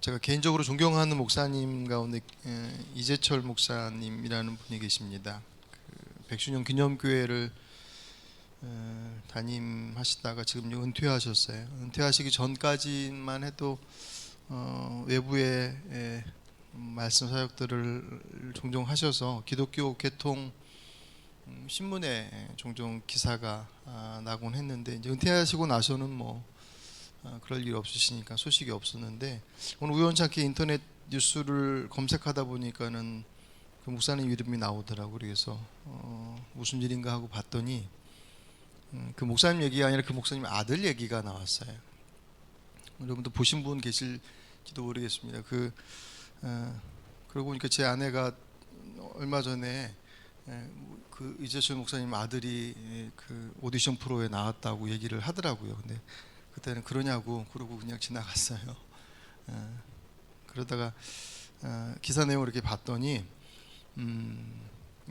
제가 개인적으로 존경하는 목사님 가운데 이재철 목사님이라는 분이 계십니다. 백주년 기념교회를 담임하시다가 지금 은퇴하셨어요. 은퇴하시기 전까지만 해도 외부의 말씀 사역들을 종종 하셔서 기독교 개통 신문에 종종 기사가 나곤 했는데, 이제 은퇴하시고 나서는 그럴 일 없으시니까 소식이 없었는데, 오늘 우연찮게 인터넷 뉴스를 검색하다 보니까는 그 목사님 이름이 나오더라고요. 그래서 무슨 일인가 하고 봤더니 그 목사님 얘기가 아니라 그 목사님 아들 얘기가 나왔어요. 여러분도 보신 분 계실지도 모르겠습니다. 그러고 보니까 제 아내가 얼마 전에 그 이재철 목사님 아들이 그 오디션 프로에 나왔다고 얘기를 하더라고요. 근데 그때는 그러냐고 그러고 그냥 지나갔어요. 그러다가 기사 내용을 이렇게 봤더니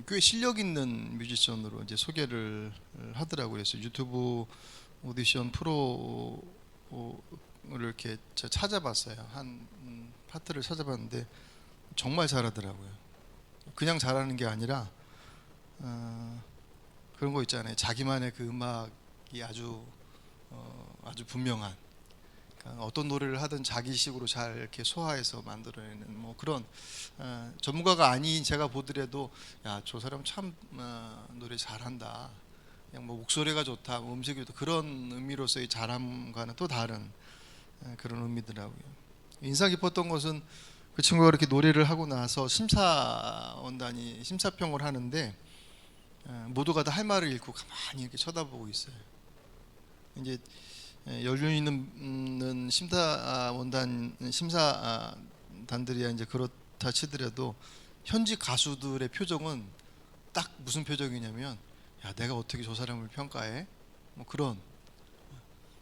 꽤 실력 있는 뮤지션으로 이제 소개를 하더라고요. 그래서 유튜브 오디션 프로를 이렇게 찾아봤어요. 한 파트를 찾아봤는데 정말 잘하더라고요. 그냥 잘하는 게 아니라 그런 거 있잖아요. 자기만의 그 음악이 아주 분명한, 그러니까 어떤 노래를 하든 자기식으로 잘 이렇게 소화해서 만들어내는 그런 전문가가 아닌 제가 보더라도 야, 저 사람 참 노래 잘한다, 그냥 목소리가 좋다, 음색이 좋다, 그런 의미로서의 잘함과는 또 다른 그런 의미더라고요. 인상 깊었던 것은 그 친구가 이렇게 노래를 하고 나서 심사원단이 심사평을 하는데 모두가 다 할 말을 잃고 가만히 이렇게 쳐다보고 있어요. 이제 연륜 있는 심사단들이야 이제 그렇다 치더라도 현직 가수들의 표정은 딱 무슨 표정이냐면, 야, 내가 어떻게 저 사람을 평가해? 그런.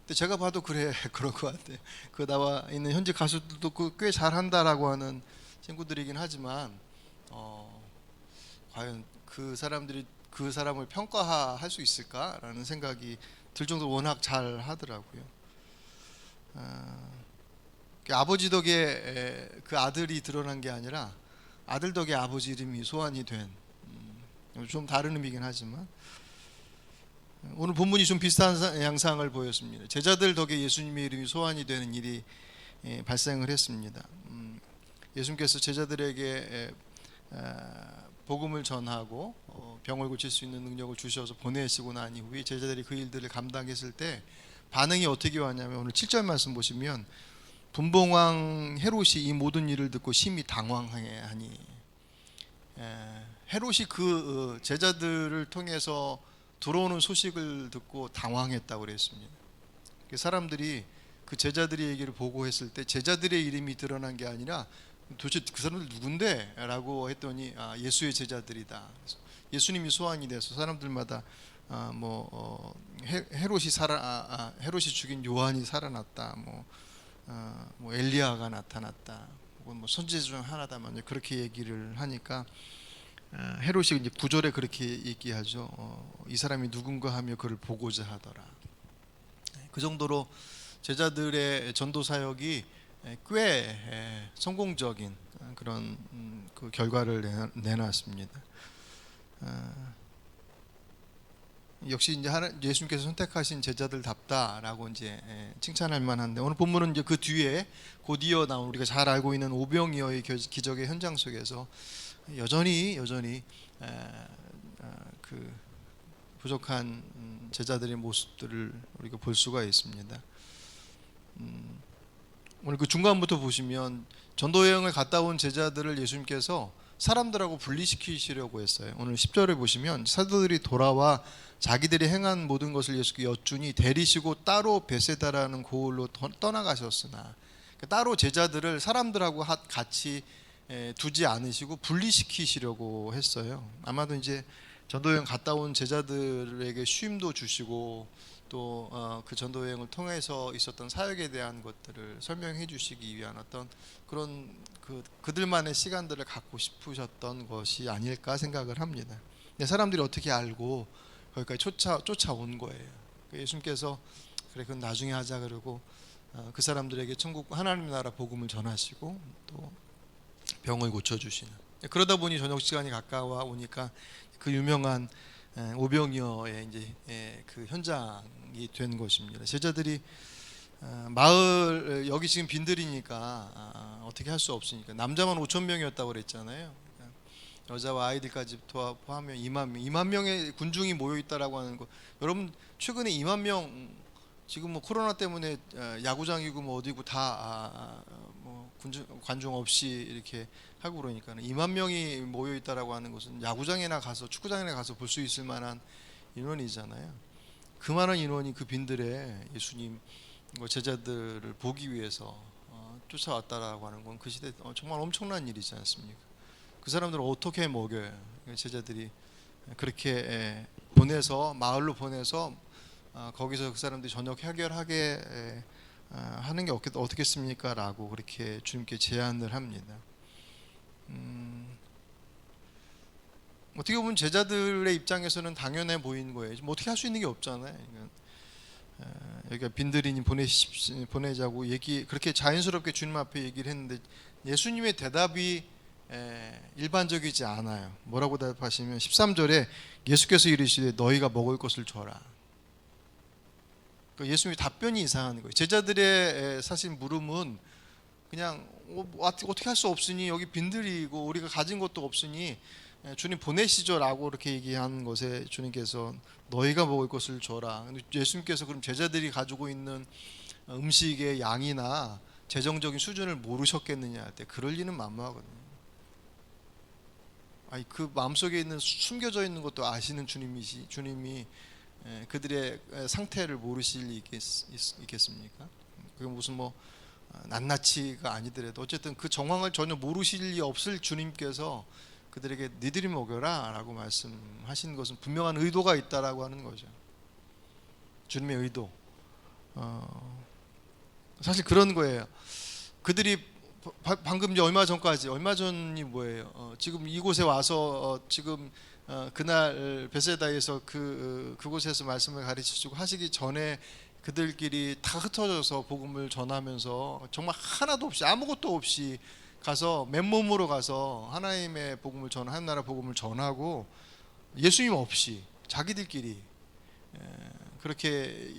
근데 제가 봐도 그래 그럴 것 같아요. 그 나와 있는 현직 가수들도 꽤 잘한다라고 하는 친구들이긴 하지만 과연 그 사람들이 그 사람을 평가할 수 있을까라는 생각이 들 정도로 워낙 잘 하더라고요. 아버지 덕에 그 아들이 드러난 게 아니라 아들 덕에 아버지 이름이 소환이 된, 좀 다른 의미긴 하지만 오늘 본문이 좀 비슷한 양상을 보였습니다. 제자들 덕에 예수님의 이름이 소환이 되는 일이 발생을 했습니다. 예수님께서 제자들에게 복음을 전하고 병을 고칠 수 있는 능력을 주셔서 보내시고 난 이후에 제자들이 그 일들을 감당했을 때 반응이 어떻게 왔냐면, 오늘 7절 말씀 보시면 분봉왕 헤롯이 이 모든 일을 듣고 심히 당황하니, 헤롯이 그 제자들을 통해서 들어오는 소식을 듣고 당황했다고 그랬습니다. 사람들이 그 제자들의 얘기를 보고했을 때 제자들의 이름이 드러난 게 아니라 도대체 그 사람들 누군데? 라고 했더니 예수의 제자들이다. 예수님이 소환이 돼서 사람들마다 헤롯이 죽인 요한이 살아났다, 엘리야가 나타났다, 혹은 선지자 중 하나다, 그렇게 얘기를 하니까 헤롯이 이제 9절에 그렇게 얘기하죠. 이 사람이 누군가 하며 그를 보고자 하더라. 그 정도로 제자들의 전도 사역이 꽤 성공적인 그런 그 결과를 내놨습니다. 역시 이제 예수님께서 선택하신 제자들답다라고 이제 칭찬할 만한데, 오늘 본문은 이제 그 뒤에 곧이어 나온 우리가 잘 알고 있는 오병이어의 기적의 현장 속에서 여전히 그 부족한 제자들의 모습들을 우리가 볼 수가 있습니다. 오늘 그 중간부터 보시면 전도 여행을 갔다 온 제자들을 예수님께서 사람들하고 분리시키시려고 했어요. 오늘 10절을 보시면 사도들이 돌아와 자기들이 행한 모든 것을 예수께 여쭈니 데리시고 따로 베세다라는 고을로 떠나가셨으나, 따로 제자들을 사람들하고 같이 두지 않으시고 분리시키시려고 했어요. 아마도 이제 전도여행 갔다 온 제자들에게 쉼도 주시고 또 그 전도여행을 통해서 있었던 사역에 대한 것들을 설명해 주시기 위한 어떤 그런 그들만의 시간들을 갖고 싶으셨던 것이 아닐까 생각을 합니다. 근데 사람들이 어떻게 알고 거기까지 쫓아온 거예요. 예수님께서 그래, 그건 나중에 하자 그러고 그 사람들에게 천국 하나님 나라 복음을 전하시고 또 병을 고쳐주시는, 그러다 보니 저녁 시간이 가까워 오니까 그 유명한 오병이어의 이제 그 현장이 된 것입니다. 제자들이 마을, 여기 지금 빈들이니까 어떻게 할 수 없으니까 남자만 5천 명이었다고 그랬잖아요. 여자와 아이들까지 포함하면 2만 명의 군중이 모여 있다라고 하는 거. 여러분 최근에 2만 명, 지금 뭐 코로나 때문에 야구장이고 뭐 어디고 다 뭐 관중 없이 이렇게 하고 그러니까 2만 명이 모여 있다라고 하는 것은 야구장이나 가서 축구장이나 가서 볼 수 있을 만한 인원이잖아요. 그 많은 인원이 그 빈들에 예수님 제자들을 보기 위해서 쫓아왔다라고 하는 건 그 시대 정말 엄청난 일이지 않습니까? 그 사람들을 어떻게 먹여요? 제자들이 그렇게 보내서, 마을로 보내서 거기서 그 사람들이 저녁 해결하게 하는 게 어떻겠습니까? 라고 그렇게 주님께 제안을 합니다. 어떻게 보면 제자들의 입장에서는 당연해 보이는 거예요. 뭐 어떻게 할 수 있는 게 없잖아요. 여기가 빈들이니 보내자고 그렇게 자연스럽게 주님 앞에 얘기를 했는데 예수님의 대답이 일반적이지 않아요. 뭐라고 대답하시면 13절에 예수께서 이르시되 너희가 먹을 것을 줘라. 그러니까 예수님의 답변이 이상한 거예요. 제자들의 사실 물음은 그냥 어떻게 할 수 없으니 여기 빈들이고 우리가 가진 것도 없으니 주님 보내시죠라고 이렇게 얘기한 것에 주님께서 너희가 먹을 것을 줘라. 예수님께서 그럼 제자들이 가지고 있는 음식의 양이나 재정적인 수준을 모르셨겠느냐 할 때 그럴 리는 만무하거든요. 아니 그 마음속에 있는 숨겨져 있는 것도 아시는 주님이 그들의 상태를 모르실 리 있겠습니까? 그게 무슨 뭐 낱낱이가 아니더라도 어쨌든 그 정황을 전혀 모르실 리 없을 주님께서 그들에게 니들이 먹여라 라고 말씀하신 것은 분명한 의도가 있다라고 하는 거죠. 주님의 의도. 사실 그런 거예요. 그들이 방금 이제 얼마 전이 뭐예요? 지금 이곳에 와서 지금 그날 베세다에서 그곳에서 말씀을 가르치시고 하시기 전에 그들끼리 다 흩어져서 복음을 전하면서 정말 하나도 없이 아무것도 없이 가서 맨몸으로 가서 하나님의 복음을 하나님 나라 복음을 전하고 예수님 없이 자기들끼리 그렇게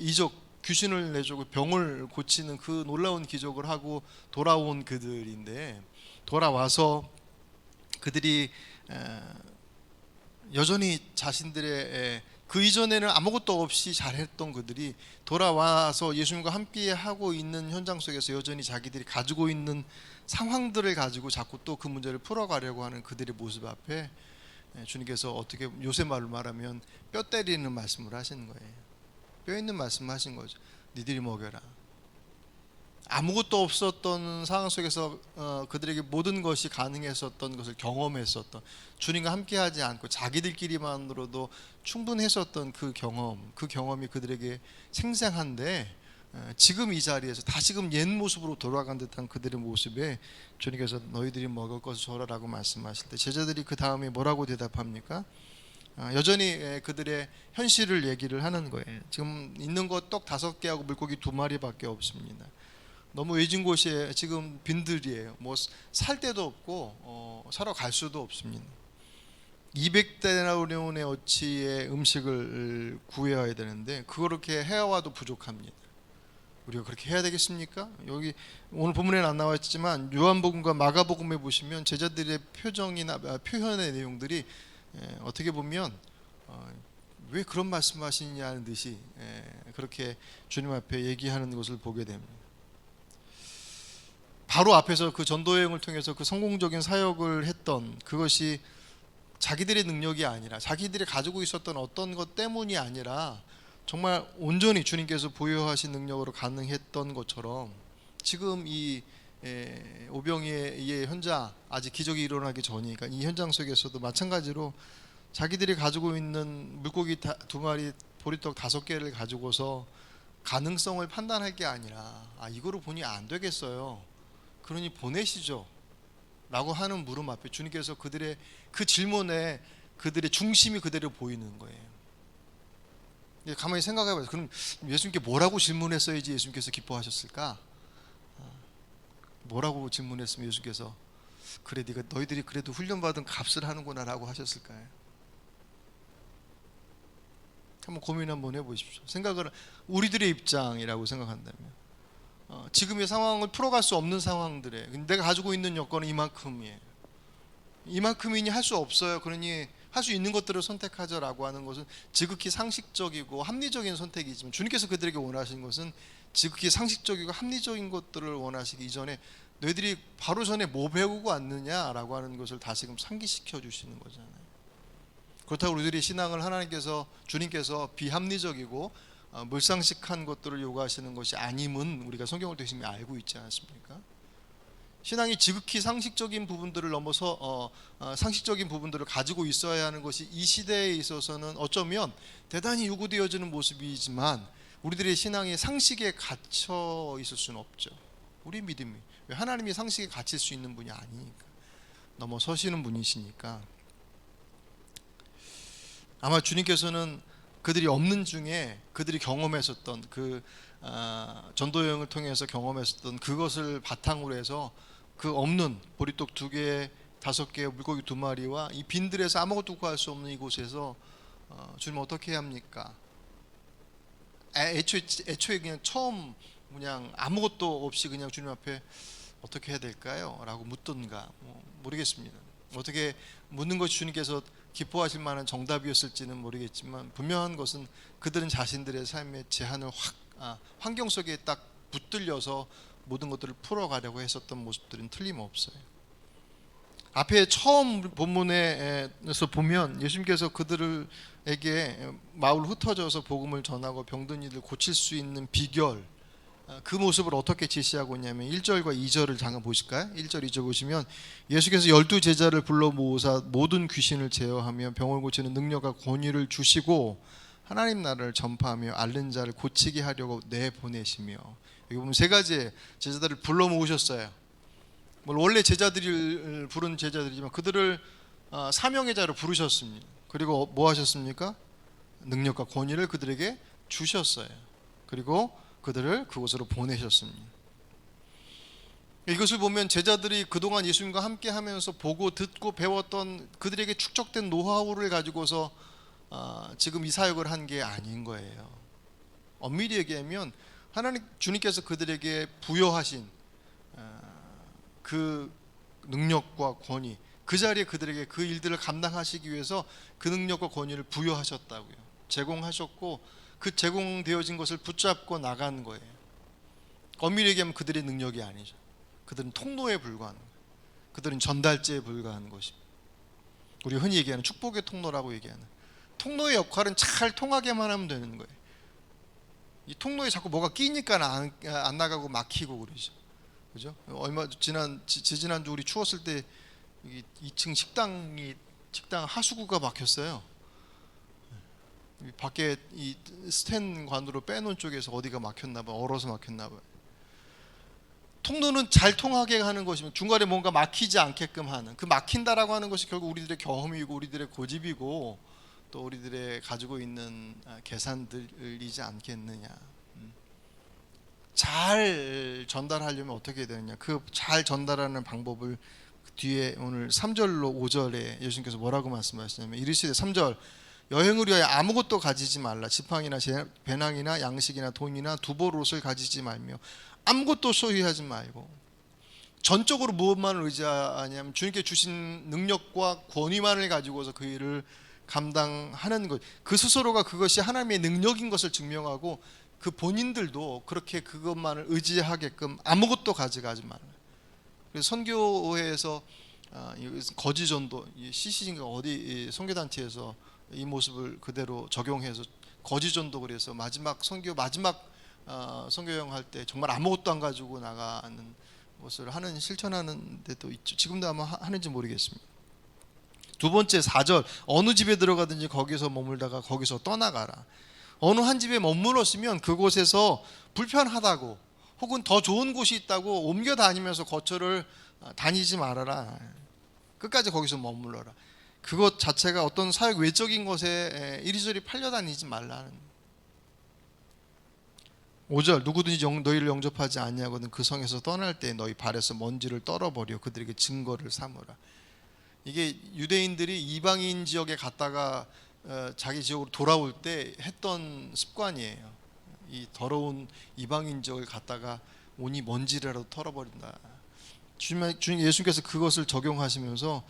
귀신을 내주고 병을 고치는 그 놀라운 기적을 하고 돌아온 그들인데, 돌아와서 그들이 여전히 자신들의 그 이전에는 아무것도 없이 잘했던 그들이 돌아와서 예수님과 함께 하고 있는 현장 속에서 여전히 자기들이 가지고 있는 상황들을 가지고 자꾸 또 그 문제를 풀어가려고 하는 그들의 모습 앞에 주님께서 어떻게 요새 말로 말하면 뼈 때리는 말씀을 하시는 거예요. 뼈 있는 말씀을 하신 거죠. 니들이 먹여라. 아무것도 없었던 상황 속에서 그들에게 모든 것이 가능했었던 것을 경험했었던, 주님과 함께하지 않고 자기들끼리만으로도 충분했었던 그 경험이 그들에게 생생한데 지금 이 자리에서 다시금 옛 모습으로 돌아간 듯한 그들의 모습에 주님께서 너희들이 먹을 것을 줘라라고 말씀하실 때 제자들이 그 다음에 뭐라고 대답합니까? 여전히 그들의 현실을 얘기를 하는 거예요. 지금 있는 것 떡 5개하고 물고기 2마리밖에 없습니다. 너무 외진 곳에 지금 빈들이에요. 뭐 살 데도 없고 사러 갈 수도 없습니다. 200데나리온의 어치의 음식을 구해야 되는데 그렇게 해와도 부족합니다. 우리가 그렇게 해야 되겠습니까? 여기 오늘 본문에는 안 나왔지만 요한복음과 마가복음에 보시면 제자들의 표현의 내용들이 어떻게 보면 왜 그런 말씀하시냐는 듯이 그렇게 주님 앞에 얘기하는 것을 보게 됩니다. 바로 앞에서 그 전도 여행을 통해서 그 성공적인 사역을 했던 그것이 자기들의 능력이 아니라 자기들이 가지고 있었던 어떤 것 때문이 아니라 정말 온전히 주님께서 보유하신 능력으로 가능했던 것처럼 지금 이 오병이의 현장, 아직 기적이 일어나기 전이니까 이 현장 속에서도 마찬가지로 자기들이 가지고 있는 물고기 2마리, 보리떡 5개를 가지고서 가능성을 판단할 게 아니라 이거로 보니 안 되겠어요, 그러니 보내시죠 라고 하는 물음 앞에 주님께서 그들의 그 질문에 그들의 중심이 그대로 보이는 거예요. 가만히 생각해봐요. 그럼 예수님께 뭐라고 질문했어야지 예수님께서 기뻐하셨을까? 뭐라고 질문했으면 예수께서 그래 너희들이 그래도 훈련받은 값을 하는구나라고 하셨을까요? 한번 고민 한번 해보십시오. 생각을 우리들의 입장이라고 생각한다면 지금의 상황을 풀어갈 수 없는 상황들에 내가 가지고 있는 여건은 이만큼이에요. 이만큼이니 할 수 없어요. 그러니 할 수 있는 것들을 선택하자라고 하는 것은 지극히 상식적이고 합리적인 선택이지만 주님께서 그들에게 원하신 것은 지극히 상식적이고 합리적인 것들을 원하시기 이전에 너희들이 바로 전에 뭐 배우고 왔느냐라고 하는 것을 다시금 상기시켜 주시는 거잖아요. 그렇다고 우리들이 신앙을 하나님께서 주님께서 비합리적이고 물상식한 것들을 요구하시는 것이 아님은 우리가 성경을 통해서 이미 알고 있지 않습니까? 신앙이 지극히 상식적인 부분들을 넘어서 상식적인 부분들을 가지고 있어야 하는 것이 이 시대에 있어서는 어쩌면 대단히 요구되어지는 모습이지만 우리들의 신앙이 상식에 갇혀 있을 수는 없죠. 우리 믿음이 왜 하나님이 상식에 갇힐 수 있는 분이 아니니까 넘어서시는 분이시니까 아마 주님께서는 그들이 없는 중에 그들이 경험했었던 그 전도 여행을 통해서 경험했었던 그것을 바탕으로 해서 그 없는 보리떡 2개, 5개, 물고기 2마리와 이 빈들에서 아무것도 구할 수 없는 이곳에서 주님 어떻게 해야 합니까? 애초에 그냥 처음 그냥 아무것도 없이 그냥 주님 앞에 어떻게 해야 될까요? 라고 묻던가 모르겠습니다. 어떻게 묻는 것이 주님께서 기뻐하실 만한 정답이었을지는 모르겠지만 분명한 것은 그들은 자신들의 삶의 제한을 환경 속에 딱 붙들려서 모든 것들을 풀어가려고 했었던 모습들은 틀림없어요. 앞에 처음 본문에서 보면 예수님께서 그들에게 마을 흩어져서 복음을 전하고 병든 이들 고칠 수 있는 비결 그 모습을 어떻게 제시하고 있냐면 1절과 2절을 잠깐 보실까요? 1절 2절 보시면 예수께서 12제자를 불러 모으사 모든 귀신을 제어하며 병을 고치는 능력과 권위를 주시고 하나님 나라를 전파하며 앓는 자를 고치게 하려고 내보내시며 여기 보면 3가지의 제자들을 불러 모으셨어요. 원래 제자들을 부른 제자들이지만 그들을 사명의 자로 부르셨습니다. 그리고 뭐 하셨습니까? 능력과 권위를 그들에게 주셨어요. 그리고 그들을 그곳으로 보내셨습니다. 이것을 보면 제자들이 그동안 예수님과 함께 하면서 보고 듣고 배웠던 그들에게 축적된 노하우를 가지고서 지금 이 사역을 한 게 아닌 거예요. 엄밀히 얘기하면 하나님 주님께서 그들에게 부여하신 그 능력과 권위 그 자리에 그들에게 그 일들을 감당하시기 위해서 그 능력과 권위를 부여하셨다고요. 제공하셨고 그 제공되어진 것을 붙잡고 나간 거예요. 엄밀히 얘기하면 그들의 능력이 아니죠. 그들은 통로에 불과한 거예요. 그들은 전달제에 불과한 것입니다. 우리 흔히 얘기하는 축복의 통로라고 얘기하는 통로의 역할은 잘 통하게만 하면 되는 거예요. 이 통로에 자꾸 뭐가 끼니까 안 나가고 막히고 그러죠. 그죠? 지난주 우리 추웠을 때 2층 식당 하수구가 막혔어요. 밖에 이 스탠관으로 빼놓은 쪽에서 어디가 막혔나봐 얼어서 막혔나봐요. 통로는 잘 통하게 하는 것이면 중간에 뭔가 막히지 않게끔 하는 그 막힌다라고 하는 것이 결국 우리들의 경험이고 우리들의 고집이고 또 우리들의 가지고 있는 계산들이지 않겠느냐. 잘 전달하려면 어떻게 해야 되느냐. 그 잘 전달하는 방법을 뒤에 오늘 3절로 5절에 예수님께서 뭐라고 말씀하시냐면 이르시되 3절 여행을 위하여 아무것도 가지지 말라. 지팡이나 배낭이나 양식이나 돈이나 두벌 옷을 가지지 말며 아무것도 소유하지 말고 전적으로 무엇만을 의지하냐면 주님께 주신 능력과 권위만을 가지고서 그 일을 감당하는 것. 그 스스로가 그것이 하나님의 능력인 것을 증명하고 그 본인들도 그렇게 그것만을 의지하게끔 아무것도 가져가지 말라. 그래서 선교회에서 거지전도 CC인가 어디 선교단체에서 이 모습을 그대로 적용해서 거지전도 그래서 마지막 선교여행 할 때 정말 아무것도 안 가지고 나가는 것을 실천하는 데도 있죠. 지금도 아마 하는지 모르겠습니다. 두 번째 4절 어느 집에 들어가든지 거기서 머물다가 거기서 떠나가라. 어느 한 집에 머물렀으면 그곳에서 불편하다고 혹은 더 좋은 곳이 있다고 옮겨 다니면서 거처를 다니지 말아라. 끝까지 거기서 머물러라. 그것 자체가 어떤 사역 외적인 것에 이리저리 팔려다니지 말라는. 5절 누구든지 너희를 영접하지 아니하거든 그 성에서 떠날 때 너희 발에서 먼지를 떨어버려 그들에게 증거를 삼으라. 이게 유대인들이 이방인 지역에 갔다가 자기 지역으로 돌아올 때 했던 습관이에요. 이 더러운 이방인 지역을 갔다가 오니 먼지라도 털어버린다. 주님 예수님께서 그것을 적용하시면서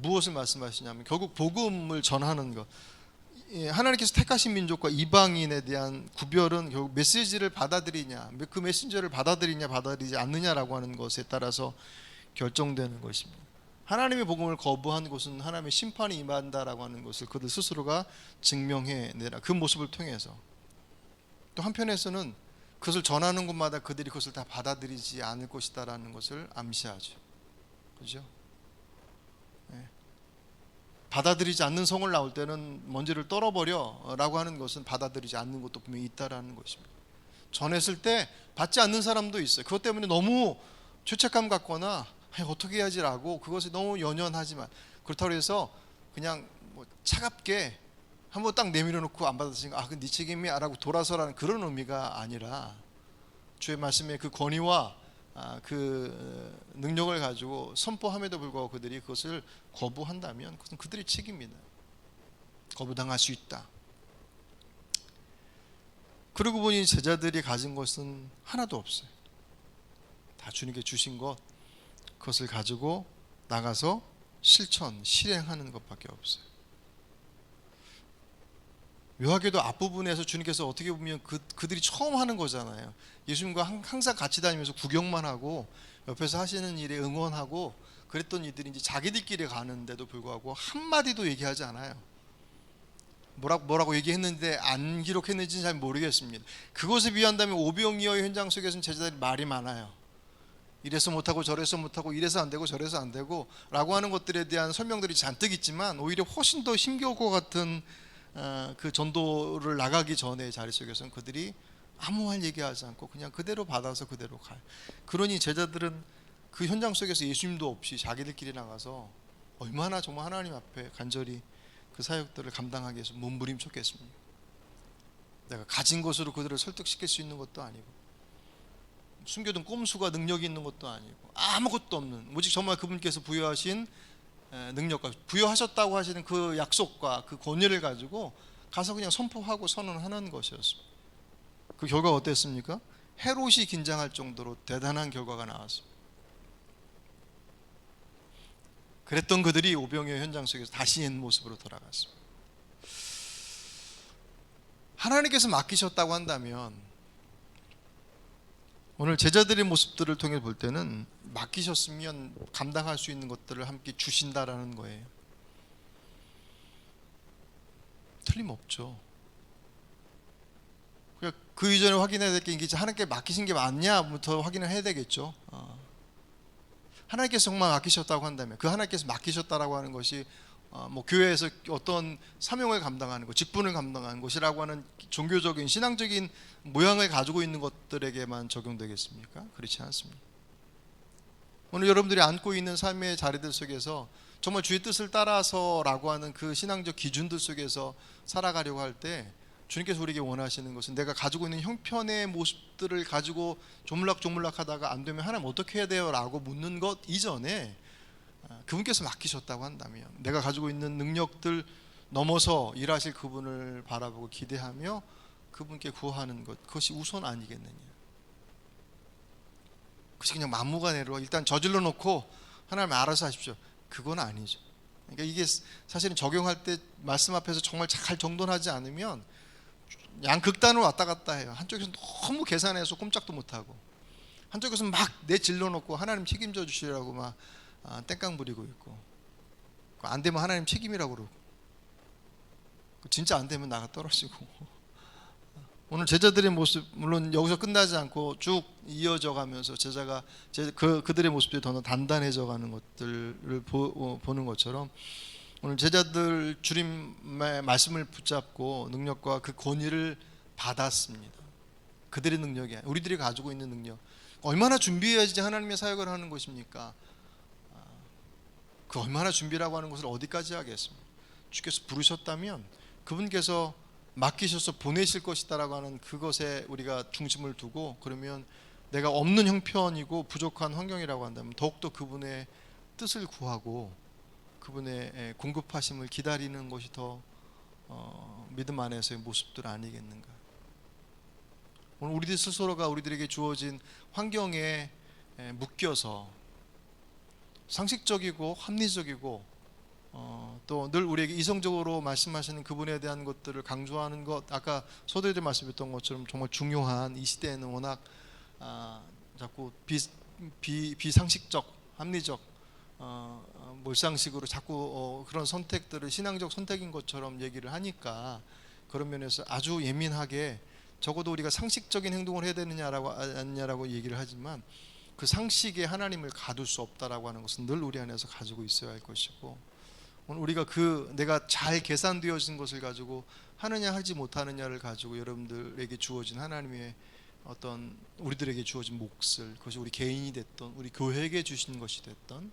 무엇을 말씀하시냐면 결국 복음을 전하는 것. 하나님께서 택하신 민족과 이방인에 대한 구별은 결국 메시지를 받아들이냐, 그 메신저를 받아들이냐 받아들이지 않느냐라고 하는 것에 따라서 결정되는 것입니다. 하나님의 복음을 거부한 곳은 하나님의 심판이 임한다라고 하는 것을 그들 스스로가 증명해내라. 그 모습을 통해서 또 한편에서는 그것을 전하는 곳마다 그들이 그것을 다 받아들이지 않을 것이다라는 것을 암시하죠. 그렇죠? 네. 받아들이지 않는 성을 나올 때는 먼지를 떨어버려라고 하는 것은 받아들이지 않는 것도 분명히 있다라는 것입니다. 전했을 때 받지 않는 사람도 있어요. 그것 때문에 너무 죄책감 갖거나 어떻게 해야지라고 그것이 너무 연연하지만 그렇다고 해서 그냥 뭐 차갑게 한번 딱 내밀어 놓고 안 받았으니까 그건 네 책임이야 라고 돌아서라는 그런 의미가 아니라 주의 말씀의 그 권위와 그 능력을 가지고 선포함에도 불구하고 그들이 그것을 거부한다면 그것은 그들의 책임이다. 거부당할 수 있다. 그러고 보니 제자들이 가진 것은 하나도 없어요. 다 주님께 주신 것 그것을 가지고 나가서 실행하는 것밖에 없어요. 묘하게도 앞부분에서 주님께서 어떻게 보면 그들이 처음 하는 거잖아요. 예수님과 항상 같이 다니면서 구경만 하고 옆에서 하시는 일에 응원하고 그랬던 이들이 이제 자기들끼리 가는데도 불구하고 한마디도 얘기하지 않아요. 뭐라고 얘기했는데 안 기록했는지는 잘 모르겠습니다. 그것에 비한다면 오병이어의 현장 속에서는 제자들이 말이 많아요. 이래서 못하고 저래서 못하고 이래서 안 되고 저래서 안 되고 라고 하는 것들에 대한 설명들이 잔뜩 있지만 오히려 훨씬 더 힘겨울 것 같은 그 전도를 나가기 전에 자리 속에서는 그들이 아무 말 얘기하지 않고 그냥 그대로 받아서 그대로 가요. 그러니 제자들은 그 현장 속에서 예수님도 없이 자기들끼리 나가서 얼마나 정말 하나님 앞에 간절히 그 사역들을 감당하기 위해서 몸부림쳤겠습니까? 내가 가진 것으로 그들을 설득시킬 수 있는 것도 아니고 숨겨둔 꼼수가 능력이 있는 것도 아니고 아무것도 없는 오직 정말 그분께서 부여하신 능력과 부여하셨다고 하시는 그 약속과 그 권위를 가지고 가서 그냥 선포하고 선언하는 것이었습니다. 그 결과가 어땠습니까? 헤롯이 긴장할 정도로 대단한 결과가 나왔습니다. 그랬던 그들이 오병이어 현장 속에서 다시 옛 모습으로 돌아갔습니다. 하나님께서 맡기셨다고 한다면 오늘 제자들의 모습들을 통해 볼 때는 맡기셨으면 감당할 수 있는 것들을 함께 주신다라는 거예요. 틀림없죠. 그 이전에 확인해야 될 게 이게 하나님께 맡기신 게 맞냐부터 확인을 해야 되겠죠. 하나님께서 정말 맡기셨다고 한다면 그 하나님께서 맡기셨다라고 하는 것이 뭐 교회에서 어떤 사명을 감당하는 것, 직분을 감당하는 것이라고 하는 종교적인 신앙적인 모양을 가지고 있는 것들에게만 적용되겠습니까? 그렇지 않습니다. 오늘 여러분들이 안고 있는 삶의 자리들 속에서 정말 주의 뜻을 따라서라고 하는 그 신앙적 기준들 속에서 살아가려고 할 때 주님께서 우리에게 원하시는 것은 내가 가지고 있는 형편의 모습들을 가지고 조물락조물락 하다가 안 되면 하나님 어떻게 해야 돼요? 라고 묻는 것 이전에 그분께서 맡기셨다고 한다면 내가 가지고 있는 능력들 넘어서 일하실 그분을 바라보고 기대하며 그분께 구하는 것 그것이 우선 아니겠느냐. 그것이 그냥 만무가내로 일단 저질러 놓고 하나님 알아서 하십시오. 그건 아니죠. 그러니까 이게 사실은 적용할 때 말씀 앞에서 정말 잘 정돈하지 않으면 양극단으로 왔다 갔다 해요. 한쪽에서 너무 계산해서 꼼짝도 못하고 한쪽에서 막 내질러 놓고 하나님 책임져 주시라고 막 땡깡 부리고 있고 안 되면 하나님 책임이라고 그러고 진짜 안 되면 나가 떨어지고 오늘 제자들의 모습 물론 여기서 끝나지 않고 쭉 이어져 가면서 제자가 그들의 모습들이 더 단단해져 가는 것들을 보는 것처럼 오늘 제자들 주님의 말씀을 붙잡고 능력과 그 권위를 받았습니다. 그들의 능력이 우리들이 가지고 있는 능력 얼마나 준비해야지 하나님의 사역을 하는 것입니까? 그 얼마나 준비라고 하는 것을 어디까지 하겠습니까? 주께서 부르셨다면 그분께서 맡기셔서 보내실 것이다라고 하는 그것에 우리가 중심을 두고, 그러면 내가 없는 형편이고 부족한 환경이라고 한다면 더욱더 그분의 뜻을 구하고 그분의 공급하심을 기다리는 것이 더 믿음 안에서의 모습들 아니겠는가. 오늘 우리들 스스로가 우리들에게 주어진 환경에 묶여서 상식적이고 합리적이고 또 늘 우리에게 이성적으로 말씀하시는 그분에 대한 것들을 강조하는 것, 아까 소도들 말씀했던 것처럼 정말 중요한 이 시대에는 워낙 자꾸 비상식적, 합리적, 몰상식으로 자꾸 그런 선택들을 신앙적 선택인 것처럼 얘기를 하니까, 그런 면에서 아주 예민하게 적어도 우리가 상식적인 행동을 해야 되느냐라고 아니냐라고 얘기를 하지만, 그 상식에 하나님을 가둘 수 없다라고 하는 것은 늘 우리 안에서 가지고 있어야 할 것이고, 오늘 우리가 내가 잘 계산되어진 것을 가지고 하느냐 하지 못하느냐를 가지고 여러분들에게 주어진 하나님의 어떤 우리들에게 주어진 몫을, 그것이 우리 개인이 됐던 우리 교회에게 주신 것이 됐던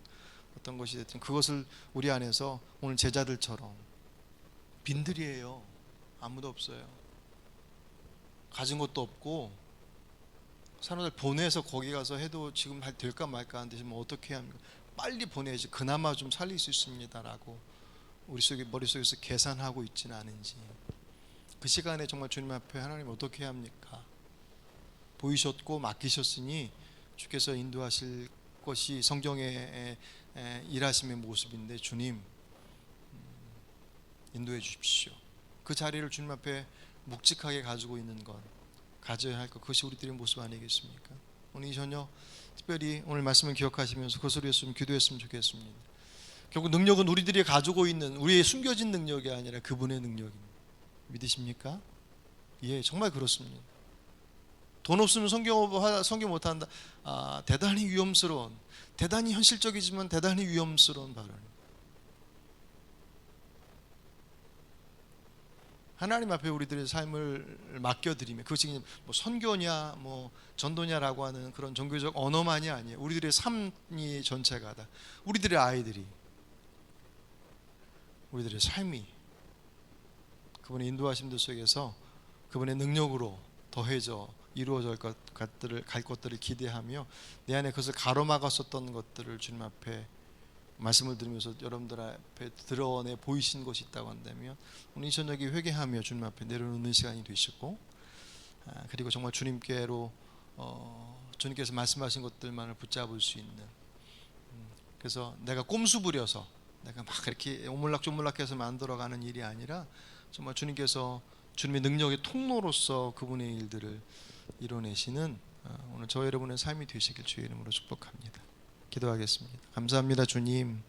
어떤 것이 됐든, 그것을 우리 안에서 오늘 제자들처럼 빈들이에요. 아무도 없어요. 가진 것도 없고 사람들 보내서 거기 가서 해도 지금 될까 말까 하는데 뭐 어떻게 해야 합니까? 빨리 보내야지 그나마 좀 살릴 수 있습니다라고 머릿속에서 계산하고 있지는 않은지, 그 시간에 정말 주님 앞에 하나님 어떻게 해야 합니까? 보이셨고 맡기셨으니 주께서 인도하실 것이 성경의 일하심의 모습인데, 주님 인도해 주십시오. 그 자리를 주님 앞에 묵직하게 가지고 있는 것, 가져야 할 것, 그것이 우리들의 모습 아니겠습니까? 오늘 이 저녁 특별히 오늘 말씀을 기억하시면서 그것을 위해서 좀 기도했으면 좋겠습니다. 결국 능력은 우리들이 가지고 있는 우리의 숨겨진 능력이 아니라 그분의 능력입니다. 믿으십니까? 예, 정말 그렇습니다. 돈 없으면 성경 못한다. 대단히 위험스러운, 대단히 현실적이지만 대단히 위험스러운 발언입니다. 하나님 앞에 우리들의 삶을 맡겨드리면, 그것이 뭐 선교냐 뭐 전도냐라고 하는 그런 종교적 언어만이 아니에요. 우리들의 삶이 전체가 다, 우리들의 아이들이, 우리들의 삶이 그분의 인도하심들 속에서 그분의 능력으로 더해져 이루어질 갈 것들을 기대하며 내 안에 그것을 가로막았었던 것들을 주님 앞에 말씀을 들으면서 여러분들 앞에 드러내 보이신 것이 있다고 한다면, 오늘 이 저녁에 회개하며 주님 앞에 내려놓는 시간이 되시고, 그리고 정말 주님께로 주님께서 말씀하신 것들만을 붙잡을 수 있는, 그래서 내가 꼼수 부려서 내가 막 이렇게 오물락조물락해서 만들어가는 일이 아니라 정말 주님께서 주님의 능력의 통로로서 그분의 일들을 이뤄내시는 오늘 저 여러분의 삶이 되시길 주의 이름으로 축복합니다. 기도하겠습니다. 감사합니다 주님.